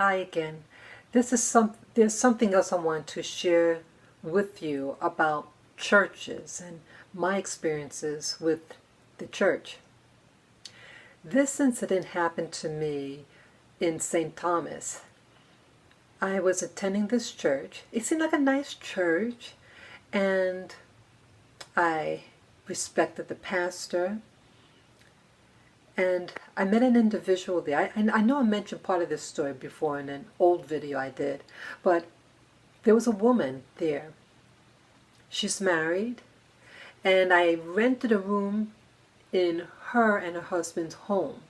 Hi again. There's something else I want to share with you about churches and my experiences with the church. This incident happened to me in St. Thomas. I was attending this church. It seemed like a nice church, and I respected the pastor. And I met an individual there. I know I mentioned part of this story before in an old video I did, but there was a woman there. She's married, and I rented a room in her and her husband's home.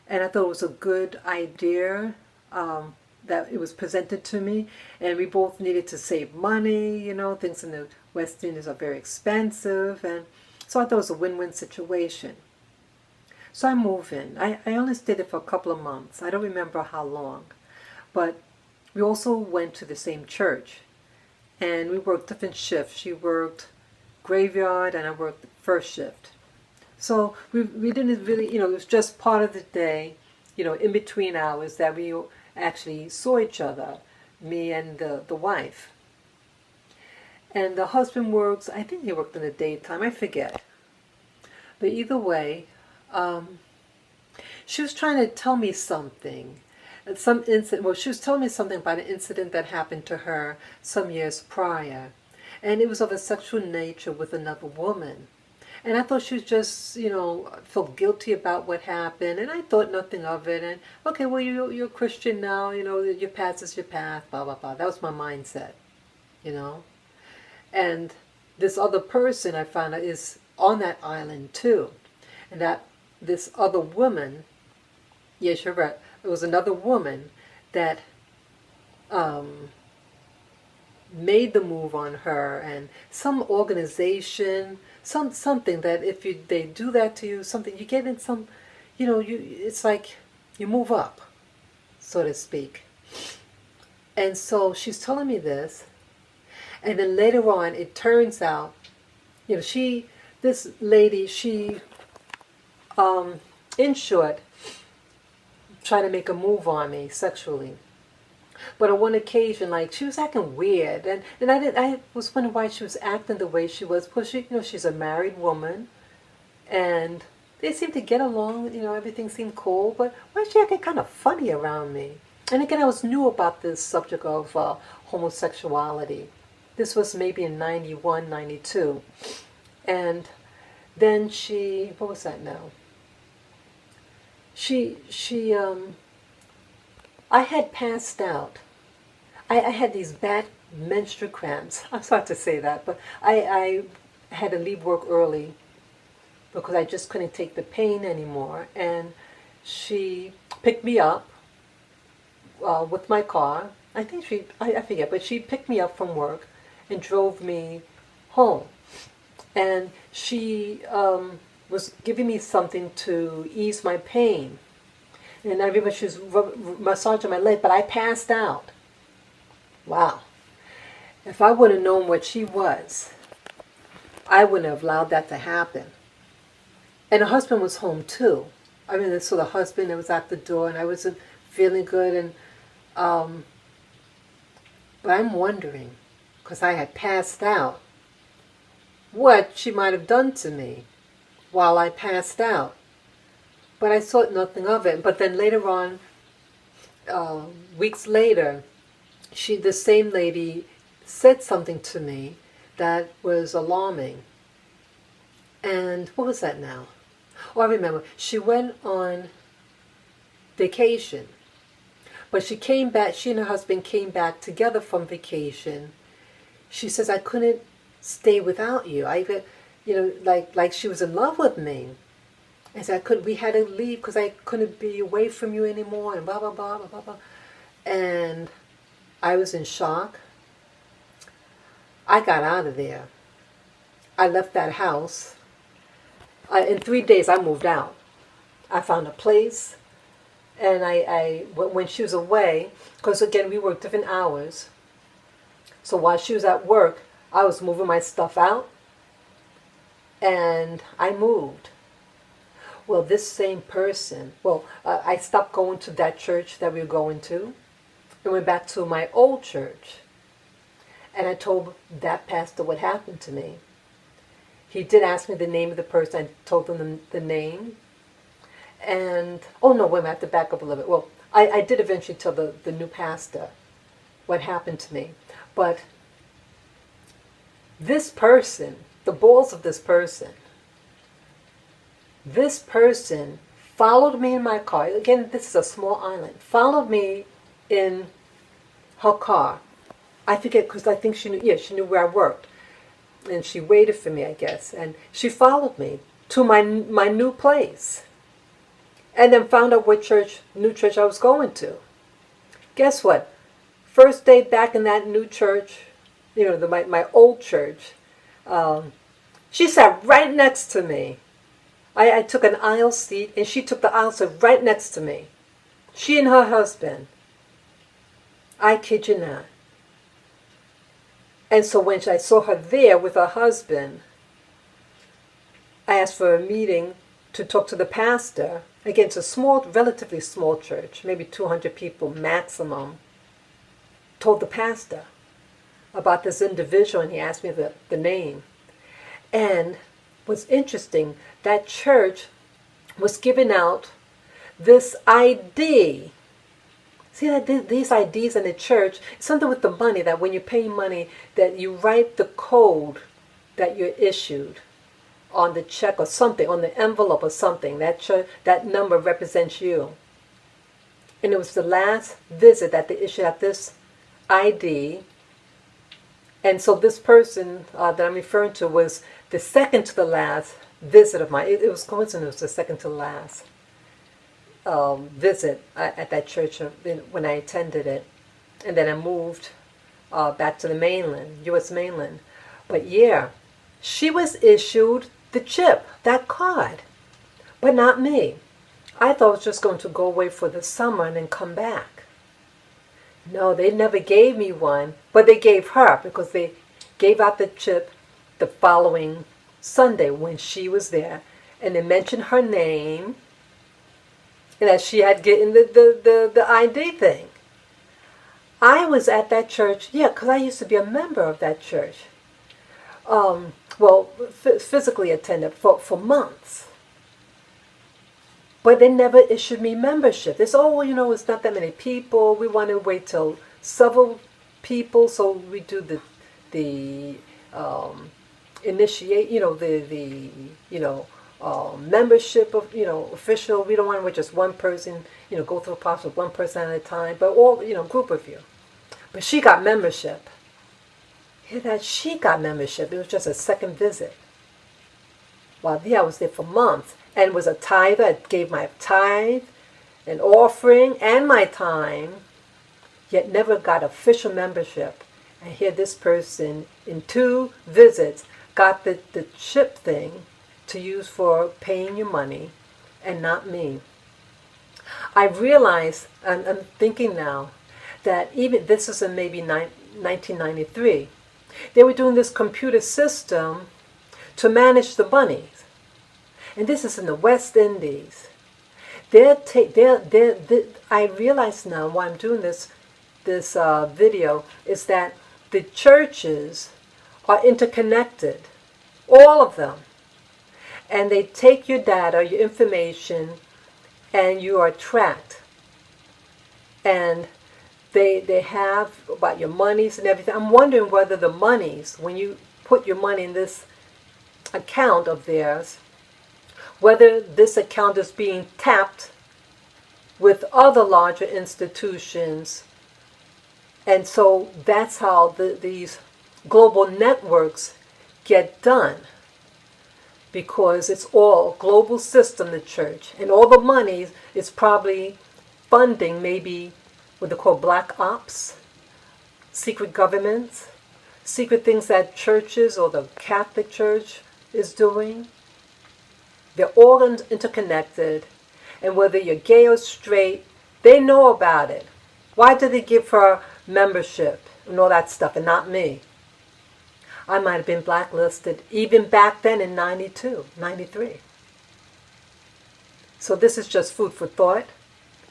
And I thought it was a good idea that it was presented to me. And we both needed to save money, things in the West Indies are very expensive. And so I thought it was a win-win situation. So I moved in. I only stayed there for a couple of months. I don't remember how long. But we also went to the same church. And we worked different shifts. She worked graveyard and I worked first shift. So we didn't really, it was just part of the day, in between hours that we actually saw each other, me and the wife. And the husband works, I think he worked in the daytime, I forget. But either way, she was trying to tell me something. She was telling me something about an incident that happened to her some years prior. And it was of a sexual nature with another woman. And I thought she was just, felt guilty about what happened. And I thought nothing of it. And, okay, well, you're a Christian now, your path is your path, blah, blah, blah. That was my mindset, And this other person I found out is on that island too. And that this other woman, yes, you're right, it was another woman that made the move on her, and some organization, something that if they do that to you, something you get in some, it's like you move up, so to speak. And so she's telling me this, and then later on it turns out, this lady, she, in short, tried to make a move on me sexually. But on one occasion, she was acting weird, and I was wondering why she was acting the way she was, because she's a married woman, and they seemed to get along, everything seemed cool, but why is she acting kind of funny around me? And again, I was new about this subject of homosexuality. This was maybe in 91, 92. And then what was that now? I had passed out. I had these bad menstrual cramps. I'm sorry to say that, but I had to leave work early because I just couldn't take the pain anymore. And she picked me up with my car. I think I forget, but she picked me up from work and drove me home. And she was giving me something to ease my pain. And I remember she was massaging my leg, but I passed out. Wow. If I would have known what she was, I wouldn't have allowed that to happen. And her husband was home too. I mean, so the husband was at the door, and I wasn't feeling good. And but I'm wondering, because I had passed out, what she might have done to me while I passed out. But I thought nothing of it. But then later on, weeks later, the same lady said something to me that was alarming. And what was that now? Oh, I remember. She went on vacation. But she came back, she and her husband came back together from vacation. She says, I couldn't stay without you. Like she was in love with me. I said, we had to leave because I couldn't be away from you anymore, and blah, blah, blah, blah, blah, blah. And I was in shock. I got out of there. I left that house. In 3 days, I moved out. I found a place, and when she was away, because again, we worked different hours. So while she was at work, I was moving my stuff out, and I moved. Well, this same person, I stopped going to that church that we were going to. and went back to my old church. And I told that pastor what happened to me. He did ask me the name of the person. I told him the name. And, oh no, wait a minute, I have to back up a little bit. Well, I did eventually tell the new pastor what happened to me. But this person, the balls of this person followed me in my car. Again, this is a small island. Followed me in her car. I forget, because I think she knew where I worked. And she waited for me, I guess. And she followed me to my new place. And then found out what new church I was going to. Guess what? First day back in that new church, my old church, she sat right next to me. I took an aisle seat, and she took the aisle seat right next to me. She and her husband. I kid you not. And so when I saw her there with her husband, I asked for a meeting to talk to the pastor. Again, it's a relatively small church, maybe 200 people maximum. Told the pastor about this individual, and he asked me the name. And what's interesting, that church was giving out this ID. See that these IDs in the church, something with the money, that when you pay money, that you write the code that you're issued on the check or something, on the envelope or something. That number represents you. And it was the last visit that they issued at this ID. And so this person that I'm referring to was the second to the last visit of mine. It was coincidence, the second to the last visit at that church when I attended it. And then I moved back to the mainland, U.S. mainland. But yeah, she was issued the chip, that card, but not me. I thought I was just going to go away for the summer and then come back. No, they never gave me one, but they gave her, because they gave out the chip the following Sunday when she was there, and they mentioned her name and that she had gotten the ID thing. I was at that church, because I used to be a member of that church. Physically attended for months. But they never issued me membership. They said, it's not that many people. We want to wait till several people, so we do the initiate, membership of, official. We don't want to wait just one person, go through the process with one person at a time, but all, group of you. But she got membership. Hear that? She got membership. It was just a second visit. While I was there for months, and was a tither. I gave my tithe, an offering, and my time, yet never got official membership. And here this person, in 2 visits, got the chip thing to use for paying your money, and not me. I realized, I'm thinking now, that even this is in maybe 1993, they were doing this computer system to manage the monies. And this is in the West Indies. I realize now why I'm doing this video is that the churches are interconnected, all of them. And they take your data, your information, and you are tracked. And they have about your monies and everything. I'm wondering whether the monies, when you put your money in this account of theirs, whether this account is being tapped with other larger institutions. And so that's how these global networks get done. Because it's all global system, the church. And all the money is probably funding maybe what they call black ops, secret governments, secret things that churches or the Catholic Church is doing. They're all interconnected, and whether you're gay or straight, they know about it. Why did they give her membership and all that stuff, and not me? I might have been blacklisted even back then in 92, 93. So this is just food for thought.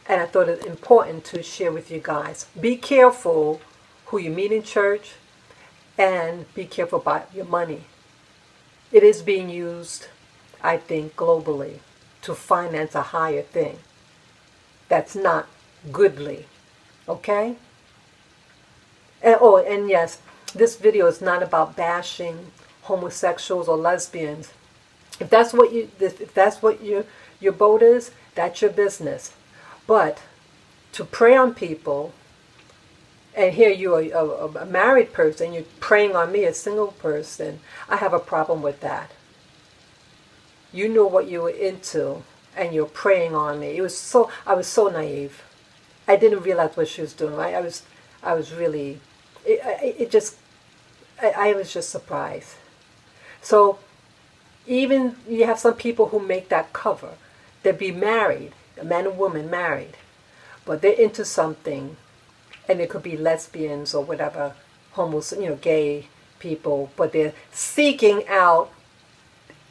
And I thought it important to share with you guys. Be careful who you meet in church, and be careful about your money. It is being used, I think, globally to finance a higher thing that's not goodly. Okay? And yes, this video is not about bashing homosexuals or lesbians. If that's what your boat is, that's your business. But to prey on people, and here you're a married person, you're preying on me, a single person, I have a problem with that. You knew what you were into, and you're preying on me. I was so naive. I didn't realize what she was doing. I was really, I was just surprised. So even you have some people who make that cover. They'd be married, a man and woman married, but they're into something, and it could be lesbians or whatever, gay people, but they're seeking out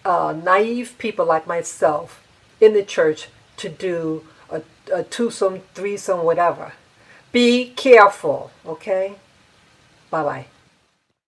naive people like myself in the church to do a twosome, threesome, whatever. Be careful, okay? Bye-bye.